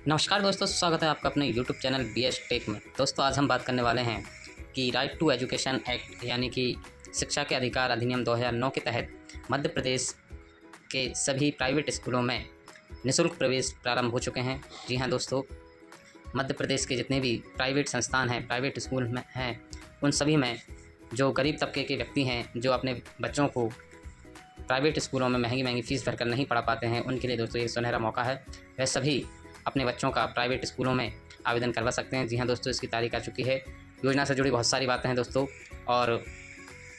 नमस्कार दोस्तों, स्वागत है आपका अपने YouTube चैनल BS टेक में। दोस्तों, आज हम बात करने वाले हैं कि राइट टू एजुकेशन एक्ट यानी कि शिक्षा के अधिकार अधिनियम 2009 के तहत मध्य प्रदेश के सभी प्राइवेट स्कूलों में निःशुल्क प्रवेश प्रारंभ हो चुके हैं। जी हाँ दोस्तों, मध्य प्रदेश के जितने भी प्राइवेट संस्थान हैं, प्राइवेट स्कूल में हैं, उन सभी में जो गरीब तबके के व्यक्ति हैं, जो अपने बच्चों को प्राइवेट स्कूलों में महंगी महंगी फ़ीस भरकर नहीं पढ़ा पाते हैं, उनके लिए दोस्तों ये सुनहरा मौका है। वह सभी अपने बच्चों का प्राइवेट स्कूलों में आवेदन करवा सकते हैं। जी हाँ दोस्तों, इसकी तारीख आ चुकी है। योजना से जुड़ी बहुत सारी बातें हैं दोस्तों, और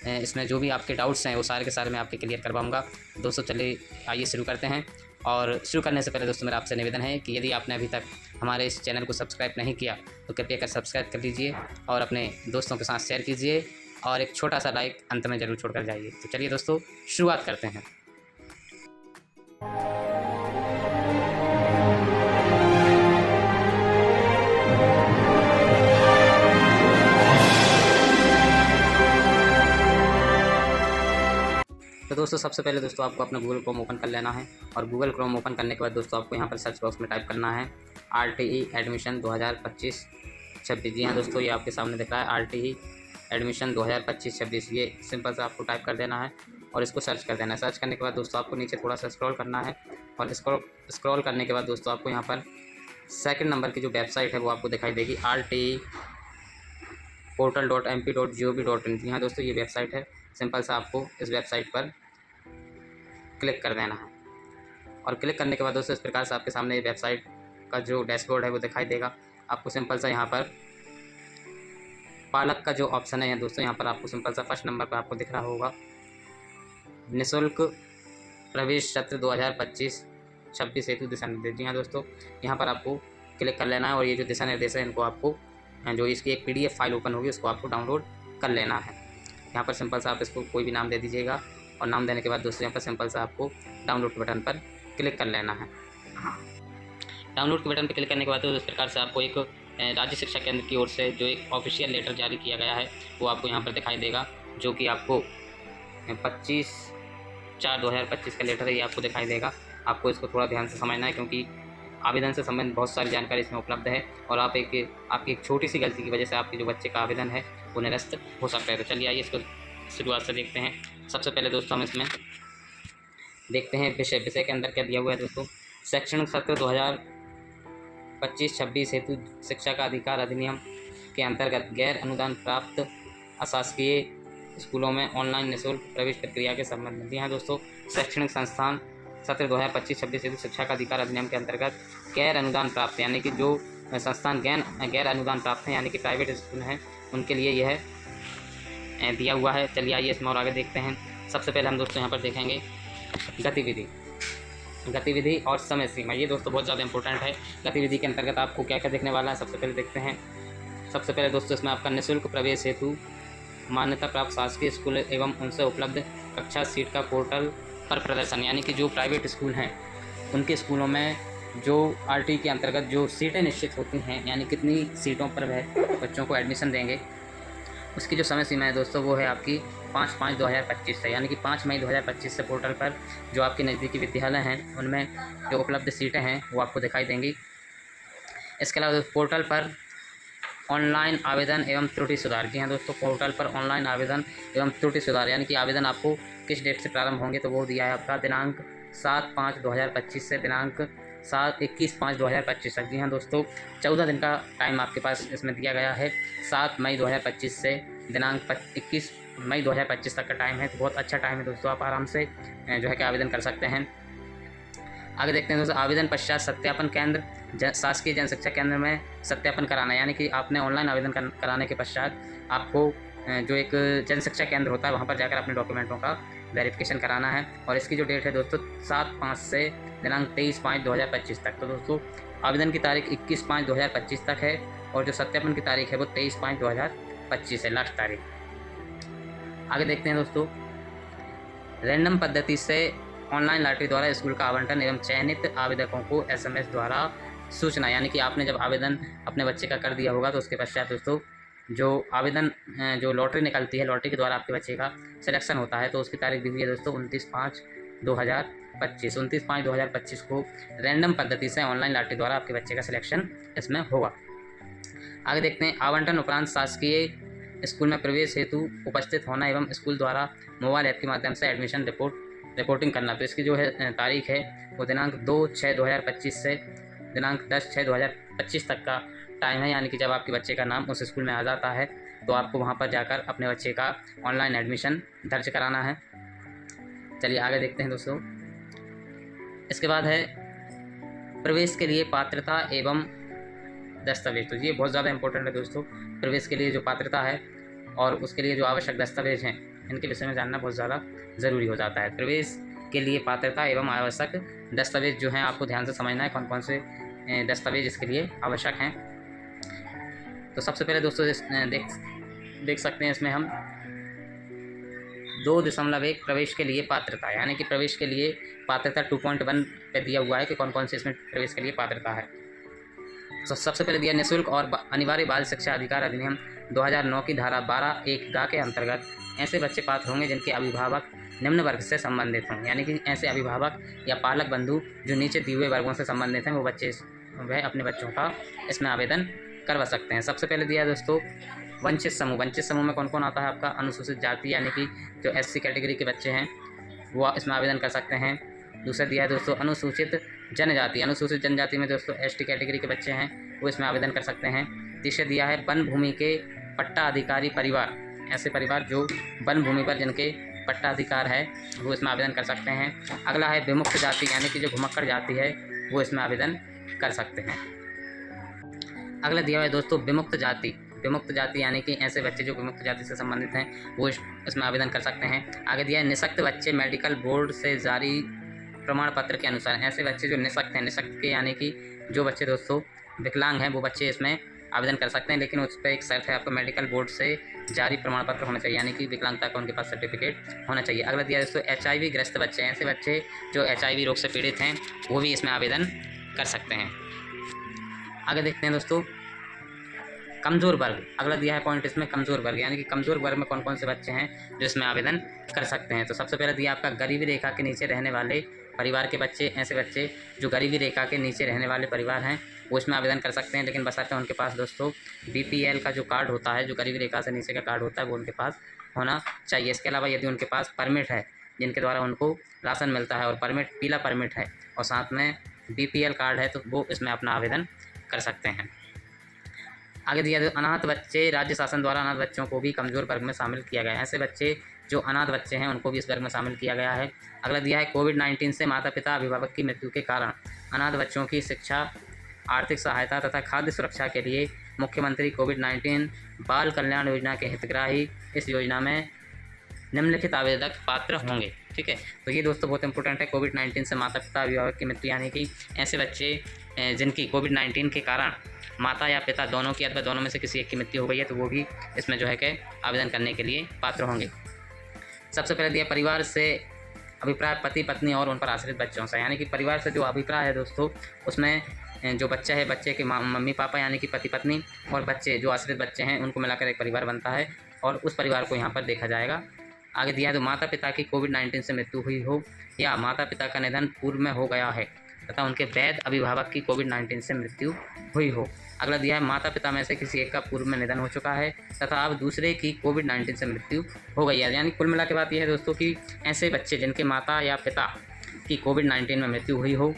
इसमें जो भी आपके डाउट्स हैं वो सारे के सारे मैं आपके क्लियर करवाऊँगा। दोस्तों चलिए आइए शुरू करते हैं। और शुरू करने से पहले दोस्तों मेरा आपसे निवेदन है कि यदि आपने अभी तक हमारे इस चैनल को सब्सक्राइब नहीं किया तो कृपया कर सब्सक्राइब कर लीजिए और अपने दोस्तों के साथ शेयर कीजिए और एक छोटा सा लाइक अंत में ज़रूर छोड़कर जाइए। तो चलिए दोस्तों शुरुआत करते हैं। तो दोस्तों सबसे पहले दोस्तों आपको अपना गूगल क्रोम ओपन कर लेना है और गूगल क्रोम ओपन करने के बाद दोस्तों आपको यहाँ पर सर्च बॉक्स में टाइप करना है RTE एडमिशन 2025-26। जी हाँ दोस्तों, ये आपके सामने दिख रहा है RTE एडमिशन 2025-26। ये सिंपल से आपको टाइप कर देना है और इसको सर्च कर देना है। सर्च करने के बाद दोस्तों आपको नीचे थोड़ा सा स्क्रॉल करना है और स्क्रॉल करने के बाद दोस्तों आपको यहाँ पर सेकंड नंबर की जो वेबसाइट है वो आपको दिखाई देगी RTE portal.mp.gov.in। जी हाँ दोस्तों, ये वेबसाइट है। सिंपल सा आपको इस वेबसाइट पर क्लिक कर देना है और क्लिक करने के बाद दोस्तों इस प्रकार से आपके सामने वेबसाइट का जो डैशबोर्ड है वो दिखाई देगा। आपको सिंपल सा यहाँ पर पालक का जो ऑप्शन है दोस्तों, यहाँ पर आपको सिंपल सा फर्स्ट नंबर पर आपको दिख रहा होगा निःशुल्क प्रवेश सत्र 2025-26 हेतु दिशा निर्देश। जी हाँ दोस्तों, यहाँ पर आपको क्लिक कर लेना है और ये जो दिशा निर्देश है इनको आपको जो इसकी एक PDF फाइल ओपन होगी उसको आपको डाउनलोड कर लेना है। यहाँ पर सिंपल सा आप इसको कोई भी नाम दे दीजिएगा और नाम देने के बाद दोस्तों यहाँ पर सिंपल सा आपको डाउनलोड के बटन पर क्लिक कर लेना है। डाउनलोड के बटन पर क्लिक करने के बाद तो इस प्रकार से आपको एक राज्य शिक्षा केंद्र की ओर से जो एक ऑफिशियल लेटर जारी किया गया है वो आपको यहाँ पर दिखाई देगा, जो कि आपको 25/4/2025 का लेटर है, ये आपको दिखाई देगा। आपको इसको थोड़ा ध्यान से समझना है क्योंकि आवेदन से संबंधित बहुत सारी जानकारी इसमें उपलब्ध है और आपकी एक छोटी सी गलती की वजह से आपके जो बच्चे का आवेदन है वो निरस्त हो सकता है। तो चलिए आइए इसको शुरुआत से देखते हैं। सबसे पहले दोस्तों हम इसमें देखते हैं विषय के अंदर क्या दिया हुआ है दोस्तों। शैक्षणिक सत्र 2025-26 हेतु शिक्षा का अधिकार अधिनियम के अंतर्गत गैर अनुदान प्राप्त अशासकीय स्कूलों में ऑनलाइन निःशुल्क प्रवेश प्रक्रिया के संबंध में। जी हाँ दोस्तों, शैक्षणिक संस्थान सत्र 2025-26 हेतु शिक्षा का अधिकार अधिनियम के अंतर्गत गैर अनुदान प्राप्त यानी कि जो संस्थान गैर अनुदान प्राप्त हैं यानी कि प्राइवेट स्कूल हैं उनके लिए यह दिया हुआ है। चलिए आइए इसमें और आगे देखते हैं। सबसे पहले हम दोस्तों यहाँ पर देखेंगे गतिविधि और समय सीमा। ये दोस्तों बहुत ज़्यादा इंपॉर्टेंट है। गतिविधि के अंतर्गत आपको क्या क्या देखने वाला है सबसे पहले देखते हैं। सबसे पहले दोस्तों इसमें आपका निःशुल्क प्रवेश हेतु मान्यता प्राप्त शासकीय स्कूल एवं उनसे उपलब्ध कक्षा सीट का पोर्टल पर प्रदर्शन, यानी कि जो प्राइवेट स्कूल हैं उनके स्कूलों में जो RTE के अंतर्गत जो सीटें निश्चित होती हैं, यानी कितनी सीटों पर वह बच्चों को एडमिशन देंगे, उसकी जो समय सीमा है दोस्तों वो है आपकी 5/5/2025 से, यानी कि 5 मई 2025 से पोर्टल पर जो आपके नज़दीकी विद्यालय हैं उनमें जो उपलब्ध सीटें हैं वो आपको दिखाई देंगी। इसके अलावा पोर्टल पर ऑनलाइन आवेदन एवं त्रुटि सुधार। जी हाँ दोस्तों, पोर्टल पर ऑनलाइन आवेदन एवं त्रुटि सुधार यानी कि आवेदन आपको किस डेट से प्रारंभ होंगे तो वो दिया है आपका दिनांक 7/5/2025 से दिनांक 21/5/2025 तक। जी हाँ दोस्तों, 14 दिन का टाइम आपके पास इसमें दिया गया है। 7 मई 2025 से दिनांक 21 मई 2025 तक का टाइम है। तो बहुत अच्छा टाइम है दोस्तों, आप आराम से जो है कि आवेदन कर सकते हैं। आगे देखते हैं दोस्तों, आवेदन पश्चात सत्यापन केंद्र शासकीय जन शिक्षा केंद्र में सत्यापन कराना, यानी कि आपने ऑनलाइन आवेदन कराने के पश्चात आपको जो एक जन शिक्षा केंद्र होता है वहाँ पर जाकर अपने डॉक्यूमेंटों का वेरिफिकेशन कराना है। और इसकी जो डेट है दोस्तों 7/5 से दिनांक 23/5/2025 तक। तो दोस्तों आवेदन की तारीख 21/5/2025 तक है और जो सत्यापन की तारीख है वो 23/5/2025 है, लास्ट तारीख। आगे देखते हैं दोस्तों, रैंडम पद्धति से ऑनलाइन लॉटरी द्वारा स्कूल का आवंटन एवं चयनित आवेदकों को SMS द्वारा सूचना, यानी कि आपने जब आवेदन अपने बच्चे का कर दिया होगा तो उसके पश्चात दोस्तों जो आवेदन जो लॉटरी निकलती है, लॉटरी के द्वारा आपके बच्चे का सिलेक्शन होता है, तो उसकी तारीख दी हुई है दोस्तों 29/5/2025 29/5/2025 को रैंडम पद्धति से ऑनलाइन लॉटरी द्वारा आपके बच्चे का सिलेक्शन इसमें होगा। आगे देखते हैं, आवंटन उपरांत शासकीय स्कूल में प्रवेश हेतु उपस्थित होना एवं स्कूल द्वारा मोबाइल ऐप के माध्यम से एडमिशन रिपोर्टिंग करना। तो इसकी जो है तारीख है वो दिनांक 2/6/2025 से दिनांक 10/6/2025 तक का टाइम है, यानी कि जब आपके बच्चे का नाम उस स्कूल में आ जाता है तो आपको वहाँ पर जाकर अपने बच्चे का ऑनलाइन एडमिशन दर्ज कराना है। चलिए आगे देखते हैं दोस्तों। इसके बाद है प्रवेश के लिए पात्रता एवं दस्तावेज। तो ये बहुत ज़्यादा इंपॉर्टेंट है दोस्तों। प्रवेश के लिए जो पात्रता है और उसके लिए जो आवश्यक दस्तावेज हैं, इनके विषय में जानना बहुत ज़्यादा ज़रूरी हो जाता है। प्रवेश के लिए पात्रता एवं आवश्यक दस्तावेज जो हैं आपको ध्यान से समझना है, कौन कौन से दस्तावेज इसके लिए आवश्यक हैं। तो सबसे पहले दोस्तों देख सकते हैं इसमें हम 2.1 प्रवेश के लिए पात्रता, यानी कि प्रवेश के लिए पात्रता 2.1 पे दिया हुआ है कि कौन कौन से इसमें प्रवेश के लिए पात्रता है। तो सबसे पहले दिया निःशुल्क और अनिवार्य बाल शिक्षा अधिकार अधिनियम 2009 की धारा 12(1) के अंतर्गत ऐसे बच्चे पात्र होंगे जिनके अभिभावक निम्न वर्ग से संबंधित हों, यानी कि ऐसे अभिभावक या पालक बंधु जो नीचे दिए हुए वर्गों से संबंधित हैं वह अपने बच्चों का इसमें आवेदन करवा सकते हैं। सबसे पहले दिया है दोस्तों वंचित समूह। वंचित समूह में कौन कौन आता है आपका? अनुसूचित जाति, यानी कि जो SC कैटेगरी के बच्चे हैं वो इसमें आवेदन कर सकते हैं। दूसरा दिया है दोस्तों अनुसूचित जनजाति। अनुसूचित जनजाति में दोस्तों ST कैटेगरी के बच्चे हैं वो इसमें आवेदन कर सकते हैं। तीसरा दिया है वन भूमि के पट्टा अधिकारी परिवार। ऐसे परिवार जो वन भूमि पर जिनके पट्टा अधिकार है वो इसमें आवेदन कर सकते हैं। अगला है विमुक्त जाति, यानी कि जो घुमक्कड़ जाति है वो इसमें आवेदन कर सकते हैं। अगला दिया हुआ है दोस्तों विमुक्त जाति। विमुक्त जाति यानी कि ऐसे बच्चे जो विमुक्त जाति से संबंधित हैं वो इसमें आवेदन कर सकते हैं। आगे दिया है निःशक्त बच्चे मेडिकल बोर्ड से जारी प्रमाण पत्र के अनुसार। ऐसे बच्चे जो निःशक्त हैं, निःशक्त के यानी कि जो बच्चे दोस्तों विकलांग हैं वो बच्चे इसमें आवेदन कर सकते हैं, लेकिन उस पर एक शर्त है, आपको मेडिकल बोर्ड से जारी प्रमाण पत्र होना चाहिए, यानी कि विकलांगता का उनके पास सर्टिफिकेट होना चाहिए। अगला दिया दोस्तों HIV ग्रस्त बच्चे। ऐसे बच्चे जो HIV रोग से पीड़ित हैं वो भी इसमें आवेदन कर सकते हैं। आगे देखते हैं दोस्तों कमज़ोर वर्ग। अगला दिया है पॉइंट इसमें कमज़ोर वर्ग, यानी कि कमज़ोर वर्ग में कौन कौन से बच्चे हैं जो इसमें आवेदन कर सकते हैं। तो सबसे पहले दिया आपका गरीबी रेखा के नीचे रहने वाले परिवार के बच्चे। ऐसे बच्चे जो गरीबी रेखा के नीचे रहने वाले परिवार हैं वो इसमें आवेदन कर सकते हैं, लेकिन बशर्ते उनके पास दोस्तों BPL का जो कार्ड होता है, जो गरीबी रेखा से नीचे का कार्ड होता है वो उनके पास होना चाहिए। इसके अलावा यदि उनके पास परमिट है जिनके द्वारा उनको राशन मिलता है और परमिट पीला परमिट है और साथ में BPL कार्ड है तो वो इसमें अपना आवेदन कर सकते हैं। आगे दिया है अनाथ बच्चे। राज्य शासन द्वारा अनाथ बच्चों को भी कमज़ोर वर्ग में शामिल किया गया है। ऐसे बच्चे जो अनाथ बच्चे हैं उनको भी इस वर्ग में शामिल किया गया है। अगला दिया है कोविड-19 से माता पिता अभिभावक की मृत्यु के कारण अनाथ बच्चों की शिक्षा, आर्थिक सहायता तथा खाद्य सुरक्षा के लिए मुख्यमंत्री कोविड-19 बाल कल्याण योजना के हितग्राही इस योजना में निम्नलिखित आवेदक पात्र होंगे। ठीक है, तो ये दोस्तों बहुत इंपॉर्टेंट है। कोविड-19 से माता पिता अभिभावक की मृत्यु, यानी कि ऐसे बच्चे जिनकी कोविड-19 के कारण माता या पिता दोनों की अथवा दोनों में से किसी एक की मृत्यु हो गई है तो वो भी इसमें जो है कि आवेदन करने के लिए पात्र होंगे। सबसे पहले दिया परिवार से अभिप्राय पति पत्नी और उन पर आश्रित बच्चों से, यानी कि परिवार से जो अभिप्राय है दोस्तों उसमें जो बच्चा है बच्चे के मम्मी पापा यानी कि पति पत्नी और बच्चे जो आश्रित बच्चे हैं उनको मिलाकर एक परिवार बनता है और उस परिवार को यहाँ पर देखा जाएगा। आगे दिया है तो माता पिता की कोविड-19 से मृत्यु हुई हो या माता पिता का निधन पूर्व में हो गया है तथा उनके वैध अभिभावक की कोविड-19 से मृत्यु हुई हो। अगला दिया है माता पिता में से किसी एक का पूर्व में निधन हो चुका है तथा अब दूसरे की कोविड-19 से मृत्यु हो गई है। यानी कुल मिला के बात यह है दोस्तों कि ऐसे बच्चे जिनके माता या पिता की कोविड-19 में मृत्यु हुई हो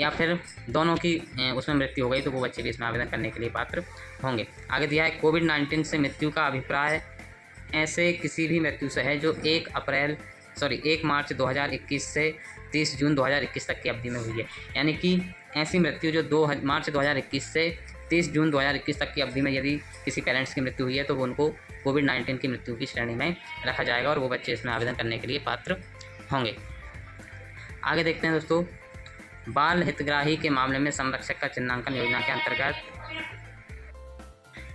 या फिर दोनों की उसमें मृत्यु हो गई तो वो बच्चे भी इसमें आवेदन करने के लिए पात्र होंगे। आगे दिया है कोविड-19 से मृत्यु का अभिप्राय ऐसे किसी भी मृत्यु से है जो 1 मार्च 2021 से 30 जून 2021 तक की अवधि में हुई है। यानी कि ऐसी मृत्यु जो 2 मार्च 2021 से 30 जून 2021 तक की अवधि में यदि किसी पेरेंट्स की मृत्यु हुई है तो वो उनको कोविड-19 की मृत्यु की श्रेणी में रखा जाएगा और वो बच्चे इसमें आवेदन करने के लिए पात्र होंगे। आगे देखते हैं दोस्तों बाल हितग्राही के मामले में संरक्षक का चिन्हांकन योजना के अंतर्गत।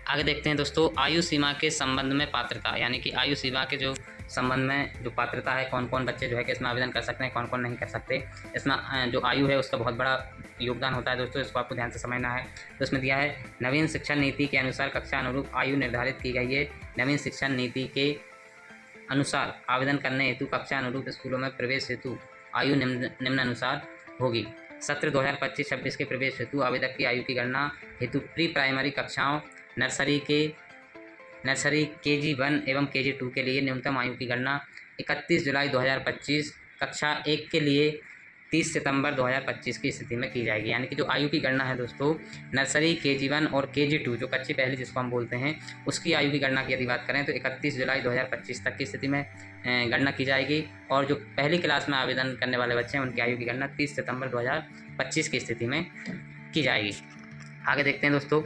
आगे देखते हैं दोस्तों आयु सीमा के संबंध में पात्रता, यानी कि आयु सीमा के जो संबंध में जो पात्रता है कौन कौन बच्चे जो है कि इसमें आवेदन कर सकते हैं, कौन कौन नहीं कर सकते। इसमें जो आयु है उसका बहुत बड़ा योगदान होता है दोस्तों, इसको आपको ध्यान से समझना है। तो इसमें दिया है नवीन शिक्षा नीति के अनुसार कक्षा अनुरूप आयु निर्धारित की गई है। नवीन शिक्षा नीति के अनुसार आवेदन करने हेतु कक्षा अनुरूप स्कूलों में प्रवेश हेतु आयु निम्नानुसार होगी। सत्र 2025-26 के प्रवेश हेतु आवेदक की आयु की गणना हेतु प्री प्राइमरी कक्षाओं नर्सरी KG1 एवं KG2 के लिए न्यूनतम आयु की गणना 31 जुलाई 2025, कक्षा 1 के लिए 30 सितंबर 2025 की स्थिति में की जाएगी। यानी कि जो आयु की गणना है दोस्तों, नर्सरी KG1 और KG2 जो कच्ची पहली जिसको हम बोलते हैं, उसकी आयु की गणना की यदि बात करें तो 31 जुलाई 2025 तक की स्थिति में गणना की जाएगी। और जो पहली क्लास में आवेदन करने वाले बच्चे हैं उनकी आयु की गणना 30 सितंबर 2025 की स्थिति में की जाएगी। आगे देखते हैं दोस्तों,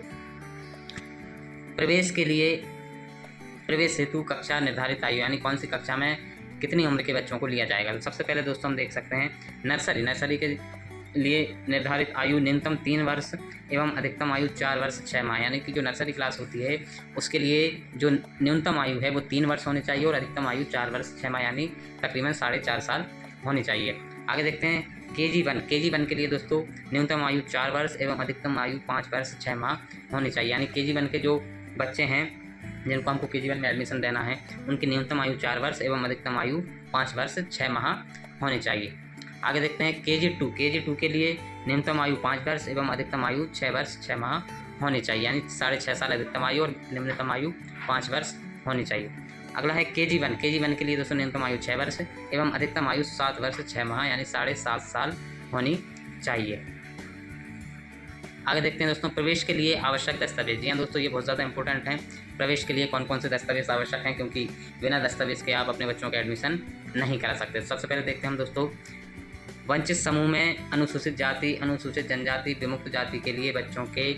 प्रवेश हेतु कक्षा निर्धारित आयु, यानी कौन सी कक्षा में कितनी उम्र के बच्चों को लिया जाएगा। तो सबसे पहले दोस्तों हम देख सकते हैं नर्सरी के लिए निर्धारित आयु न्यूनतम 3 वर्ष एवं अधिकतम आयु 4 वर्ष 6 माह। यानी कि जो नर्सरी क्लास होती है उसके लिए जो न्यूनतम आयु है वो 3 वर्ष होनी चाहिए और अधिकतम आयु 4 वर्ष 6 माह, यानी तकरीबन 4.5 साल होनी चाहिए। आगे देखते हैं KG1 के लिए दोस्तों न्यूनतम आयु 4 वर्ष एवं अधिकतम आयु 5 वर्ष 6 माह होनी चाहिए। यानी KG1 के जो बच्चे हैं जिनको हमको KG1 में एडमिशन देना है उनकी न्यूनतम आयु 4 वर्ष एवं अधिकतम आयु 5 वर्ष 6 माह होनी चाहिए। आगे देखते हैं KG2 के लिए न्यूनतम आयु 5 वर्ष एवं अधिकतम आयु 6 वर्ष 6 माह होनी चाहिए, यानी 6.5 साल अधिकतम आयु और निम्नतम आयु 5 वर्ष होनी चाहिए। अगला है KG1 के लिए दोस्तों न्यूनतम आयु 6 वर्ष एवं अधिकतम आयु 7 वर्ष 6 माह, यानी 7.5 साल होनी चाहिए। आगे देखते हैं दोस्तों, प्रवेश के लिए आवश्यक दस्तावेज। जी हाँ दोस्तों, ये बहुत ज़्यादा इंपॉर्टेंट है। प्रवेश के लिए कौन कौन से दस्तावेज आवश्यक हैं, क्योंकि बिना दस्तावेज के आप अपने बच्चों का एडमिशन नहीं करा सकते। सबसे पहले देखते हैं हम दोस्तों, वंचित समूह में अनुसूचित जाति, अनुसूचित जनजाति, विमुक्त जाति के लिए बच्चों के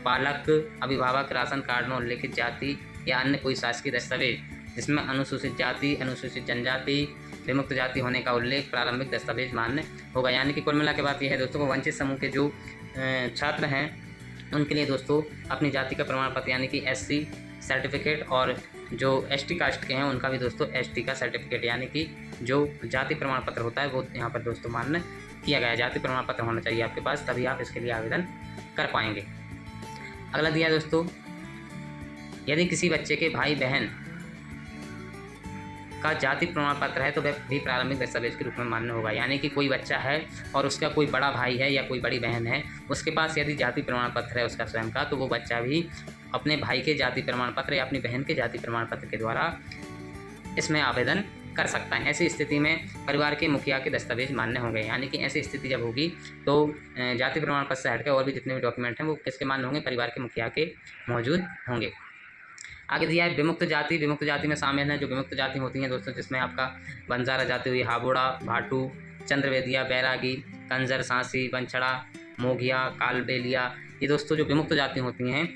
पालक, अभिभावक राशन कार्ड में उल्लेखित जाति या अन्य कोई शासकीय दस्तावेज जिसमें अनुसूचित जाति, अनुसूचित जनजाति, विमुक्त जाति होने का उल्लेख प्रारंभिक दस्तावेज मान्य होगा। यानी कि कुल मिला के बात यह है दोस्तों, वंचित समूह के जो छात्र हैं उनके लिए दोस्तों अपनी जाति का प्रमाण पत्र यानी कि SC सर्टिफिकेट, और जो ST कास्ट के हैं उनका भी दोस्तों ST का सर्टिफिकेट, यानी कि जो जाति प्रमाण पत्र होता है वो यहाँ पर दोस्तों मान्य किया गया है। जाति प्रमाण पत्र होना चाहिए आपके पास, तभी आप इसके लिए आवेदन कर पाएंगे। अगला दिया है दोस्तों, यदि किसी बच्चे के भाई बहन का जाति प्रमाण पत्र है तो वह भी प्रारंभिक दस्तावेज के रूप में मान्य होगा। यानी कि कोई बच्चा है और उसका कोई बड़ा भाई है या कोई बड़ी बहन है, उसके पास यदि जाति प्रमाण पत्र है उसका स्वयं का, तो वो बच्चा भी अपने भाई के जाति प्रमाण पत्र या अपनी बहन के जाति प्रमाण पत्र के द्वारा इसमें आवेदन कर सकता है। ऐसी स्थिति में परिवार के मुखिया के दस्तावेज मान्य होंगे। यानी कि ऐसी स्थिति जब होगी तो जाति प्रमाण पत्र से हटकर और भी जितने भी डॉक्यूमेंट हैं वो किसके मान्य होंगे, परिवार के मुखिया के मौजूद होंगे। आगे दिया है विमुक्त जाति। विमुक्त जाति में शामिल है जो विमुक्त जाति होती हैं दोस्तों, जिसमें आपका बंजारा जाति हुई, हाबोड़ा, भाटू, चंद्रवेदिया, बैरागी, कंजर, सांसी, बंछड़ा, मोघिया, कालबेलिया, ये दोस्तों जो विमुक्त जाति होती हैं,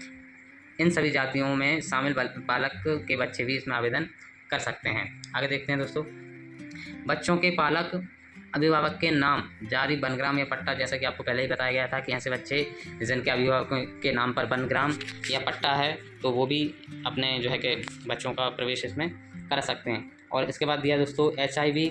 इन सभी जातियों में शामिल बालक के बच्चे भी इसमें आवेदन कर सकते हैं। आगे देखते हैं दोस्तों, बच्चों के पालक अभिभावक के नाम जारी वनग्राम या पट्टा, जैसा कि आपको पहले ही बताया गया था कि ऐसे बच्चे जिनके अभिभावकों के नाम पर वनग्राम या पट्टा है तो वो भी अपने जो है कि बच्चों का प्रवेश इसमें कर सकते हैं। और इसके बाद दिया दोस्तों, HIV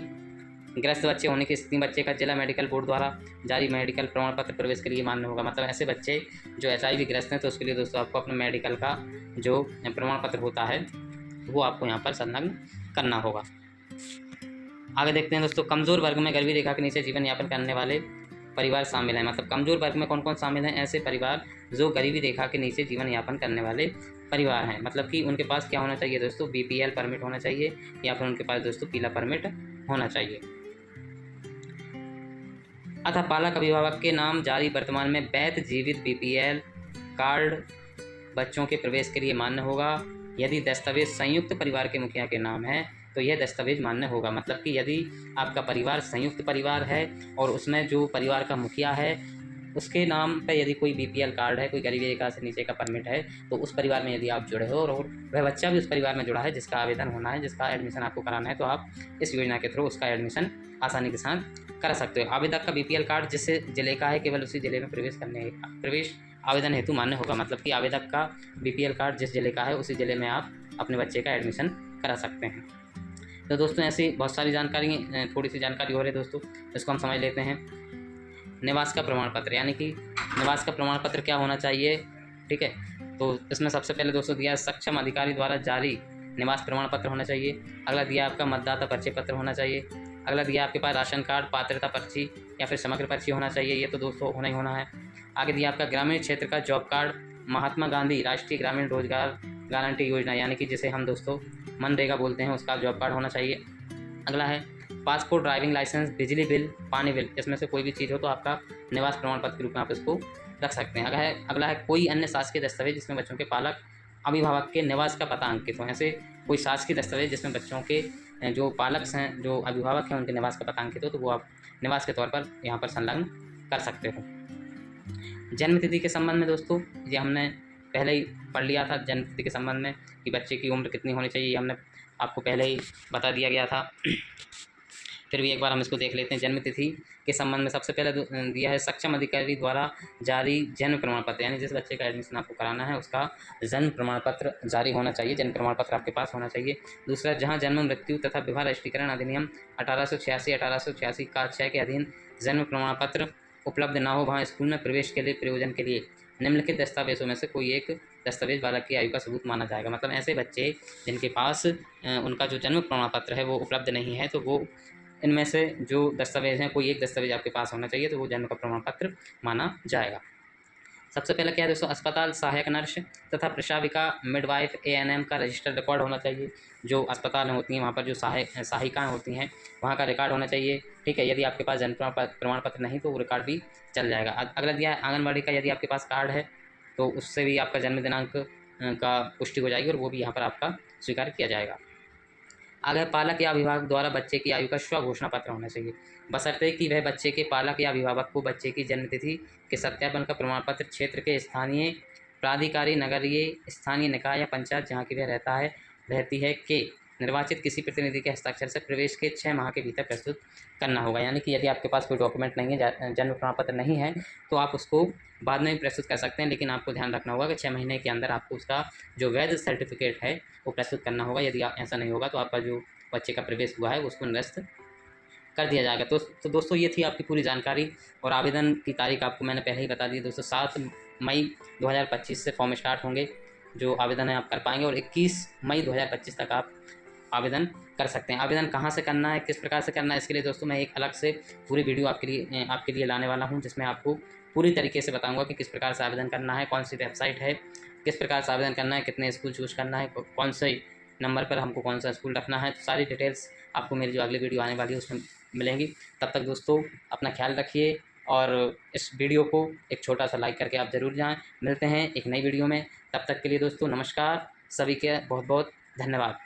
ग्रस्त बच्चे होने की स्थिति में बच्चे का जिला मेडिकल बोर्ड द्वारा जारी मेडिकल प्रमाण पत्र प्रवेश के लिए मान्य होगा। मतलब ऐसे बच्चे जो HIV ग्रस्त हैं तो उसके लिए दोस्तों आपको अपने मेडिकल का जो प्रमाण पत्र होता है वो आपको यहाँ पर संलग्न करना होगा। आगे देखते हैं दोस्तों, कमज़ोर वर्ग में गरीबी रेखा के नीचे जीवन यापन करने वाले परिवार शामिल हैं। मतलब कमज़ोर वर्ग में कौन कौन शामिल हैं, ऐसे परिवार जो गरीबी रेखा के नीचे जीवन यापन करने वाले परिवार हैं। मतलब कि उनके पास क्या होना चाहिए दोस्तों, BPL परमिट होना चाहिए या फिर उनके पास दोस्तों पीला परमिट होना चाहिए। अतः पालक अभिभावक के नाम जारी वर्तमान में वैध जीवित BPL कार्ड बच्चों के प्रवेश के लिए मान्य होगा। यदि दस्तावेज संयुक्त परिवार के मुखिया के नाम है तो यह दस्तावेज मान्य होगा। मतलब कि यदि आपका परिवार संयुक्त परिवार है और उसमें जो परिवार का मुखिया है उसके नाम पर यदि कोई BPL कार्ड है, कोई गरीबी रेखा से नीचे का परमिट है, तो उस परिवार में यदि आप जुड़े हो और वह बच्चा भी उस परिवार में जुड़ा है जिसका आवेदन होना है, जिसका एडमिशन आपको कराना है, तो आप इस योजना के थ्रू उसका एडमिशन आसानी के साथ करा सकते हो। आवेदक का BPL कार्ड जिस जिले का है केवल उसी जिले में प्रवेश आवेदन हेतु मान्य होगा। मतलब कि आवेदक का BPL कार्ड जिस जिले का है उसी जिले में आप अपने बच्चे का एडमिशन करा सकते हैं। तो दोस्तों ऐसी बहुत सारी जानकारी, थोड़ी सी जानकारी हो रही है दोस्तों, इसको हम समझ लेते हैं। निवास का प्रमाण पत्र, यानी कि निवास का प्रमाण पत्र क्या होना चाहिए, ठीक है। तो इसमें सबसे पहले दोस्तों दिया सक्षम अधिकारी द्वारा जारी निवास प्रमाण पत्र होना चाहिए। अगला दिया आपका मतदाता परिचय पत्र होना चाहिए। अगला दिया आपके पास राशन कार्ड, पात्रता पर्ची या फिर समग्र पर्ची होना चाहिए, ये तो दोस्तों होना ही होना है। आगे दिया आपका ग्रामीण क्षेत्र का जॉब कार्ड, महात्मा गांधी राष्ट्रीय ग्रामीण रोजगार गारंटी योजना यानी कि जिसे हम दोस्तों मनरेगा बोलते हैं, उसका जॉब कार्ड होना चाहिए। अगला है पासपोर्ट, ड्राइविंग लाइसेंस, बिजली बिल, पानी बिल, इसमें से कोई भी चीज़ हो तो आपका निवास प्रमाण पत्र के रूप में आप इसको रख सकते हैं। अगला है कोई अन्य शासकीय दस्तावेज जिसमें बच्चों के पालक अभिभावक के निवास का पता अंकित हो। ऐसे कोई शासकीय दस्तावेज जिसमें बच्चों के जो पालक हैं, जो अभिभावक हैं, उनके निवास का पता अंकित हो, तो वो आप निवास के तौर पर यहाँ पर संलग्न कर सकते हो। जन्म तिथि के संबंध में दोस्तों ये हमने पहले ही पढ़ लिया था, जन्म तिथि के संबंध में कि बच्चे की उम्र कितनी होनी चाहिए, हमने आपको पहले ही बता दिया गया था। फिर भी एक बार हम इसको देख लेते हैं। जन्म तिथि के संबंध में सबसे पहले दिया है सक्षम अधिकारी द्वारा जारी जन्म प्रमाण पत्र, यानी जिस बच्चे का एडमिशन आपको कराना है उसका जन्म प्रमाण पत्र जारी होना चाहिए, जन्म प्रमाण पत्र आपके पास होना चाहिए। दूसरा, जहां जन्म, मृत्यु तथा विवाह रजिस्ट्रीकरण अधिनियम 1886 का 6 के अधीन जन्म प्रमाण पत्र उपलब्ध ना हो, वहाँ स्कूल में प्रवेश के लिए प्रयोजन के लिए निम्नलिखित दस्तावेजों में से कोई एक दस्तावेज बालक की आयु का सबूत माना जाएगा। मतलब ऐसे बच्चे जिनके पास उनका जो जन्म प्रमाण पत्र है वो उपलब्ध नहीं है, तो वो इनमें से जो दस्तावेज हैं कोई एक दस्तावेज आपके पास होना चाहिए, तो वो जन्म का प्रमाण पत्र माना जाएगा। सबसे पहले क्या है दोस्तों, अस्पताल सहायक नर्स तथा प्रशाविका, मिडवाइफ, ANM का रजिस्टर्ड रिकॉर्ड होना चाहिए। जो अस्पताल होती हैं वहाँ पर जो सहायिकाएँ होती हैं वहाँ का रिकॉर्ड होना चाहिए, ठीक है। यदि आपके पास जन्म प्रमाण पत्र नहीं तो वो रिकॉर्ड भी चल जाएगा। अगला दिया है आंगनबाड़ी का, यदि आपके पास कार्ड है तो उससे भी आपका जन्म दिनांक का पुष्टि हो जाएगी और वो भी यहाँ पर आपका स्वीकार किया जाएगा। आगे पालक या अभिभावक द्वारा बच्चे की आयु का स्व घोषणा पत्र होना चाहिए, बशर्ते कि वह बच्चे के पालक या अभिभावक को बच्चे की जन्मतिथि के सत्यापन का प्रमाण पत्र क्षेत्र के स्थानीय प्राधिकारी, नगरीय स्थानीय निकाय या पंचायत जहाँ की वह रहती है के निर्वाचित किसी प्रतिनिधि के हस्ताक्षर से प्रवेश के 6 माह के भीतर प्रस्तुत करना होगा। यानी कि यदि आपके पास कोई डॉक्यूमेंट नहीं है, जन्म प्रमाण पत्र नहीं है, तो आप उसको बाद में भी प्रस्तुत कर सकते हैं, लेकिन आपको ध्यान रखना होगा कि 6 महीने के अंदर आपको उसका जो वैध सर्टिफिकेट है वो प्रस्तुत करना होगा। यदि ऐसा नहीं होगा तो आपका जो बच्चे का प्रवेश हुआ है उसको निरस्त कर दिया जाएगा। तो दोस्तों ये थी आपकी पूरी जानकारी, और आवेदन की तारीख आपको मैंने पहले ही बता दी दोस्तों, 7 मई 2025 से फॉर्म स्टार्ट होंगे। जो आवेदन है आप कर पाएंगे, और 21 मई 2025 तक आप आवेदन कर सकते हैं। आवेदन कहाँ से करना है, किस प्रकार से करना है, इसके लिए दोस्तों मैं एक अलग से पूरी वीडियो आपके लिए लाने वाला हूँ, जिसमें आपको पूरी तरीके से बताऊँगा कि किस प्रकार से आवेदन करना है, कौन सी वेबसाइट है, किस प्रकार से आवेदन करना है, कितने स्कूल चूज़ करना है, कौन से नंबर पर हमको कौन सा स्कूल रखना है। तो सारी डिटेल्स आपको मेरी जो अगली वीडियो आने वाली है उसमें मिलेंगी। तब तक दोस्तों अपना ख्याल रखिए, और इस वीडियो को एक छोटा सा लाइक करके आप ज़रूर जाएं। मिलते हैं एक नई वीडियो में, तब तक के लिए दोस्तों नमस्कार, सभी के बहुत बहुत धन्यवाद।